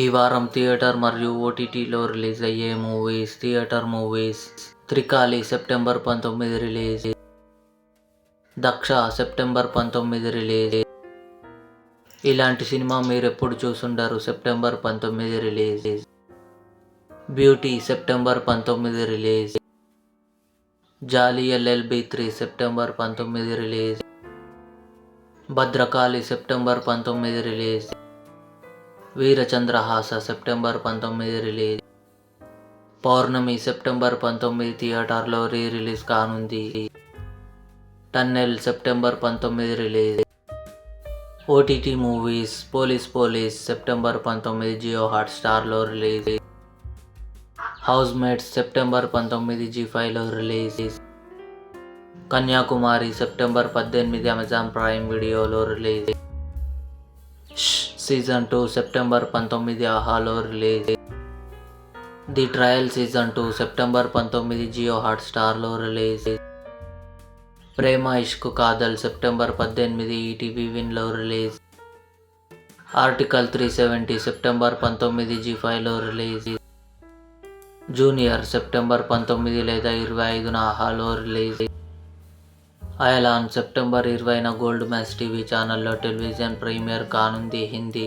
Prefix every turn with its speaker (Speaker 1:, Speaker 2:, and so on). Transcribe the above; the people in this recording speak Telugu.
Speaker 1: ఈ వారం థియేటర్ మరియు ఓటీటీలో రిలీజ్ అయ్యే movies. Theatre movies: Trikali September 19 release. Daksha September 19 release. ఇలాంటి సినిమా మీరెప్పుడు చూసుండరు. September 19 release. Beauty September 19 release. Jolly LLB 3 September 19 release. Bhadrakali September 19 release. Veerachandrahasa September 19 release. Pournami September 19 థియేటర్లో రిలీజ్ కానుంది. Tunnel September 19 release. OTT movies: police September 19 Jio హాట్స్టార్లో రిలీజ్. హౌస్ మేట్స్ సెప్టెంబర్ 19 జీ5లో release. Kanyakumari September 18 Amazon Prime వీడియోలో రిలీజ్. సీజన్ 2 సెప్టెంబర్ 19 ఆహాలో release. The trial season 2 September 19 Jio హాట్స్టార్లో release. Prema Ishq Kadhal September 18 ETV విన్లో రిలీజ్. ఆర్టికల్ 370 సెప్టెంబర్ 19 జీ5లో రిలీజ్. జూనియర్ సెప్టెంబర్ 19 లేదా 25న ఆహాలో రిలీజ్. అయలాన్ సెప్టెంబర్ 20న గోల్డ్ మ్యాచ్ టీవీ ఛానల్లో టెలివిజన్ ప్రీమియర్ కానుంది. హిందీ.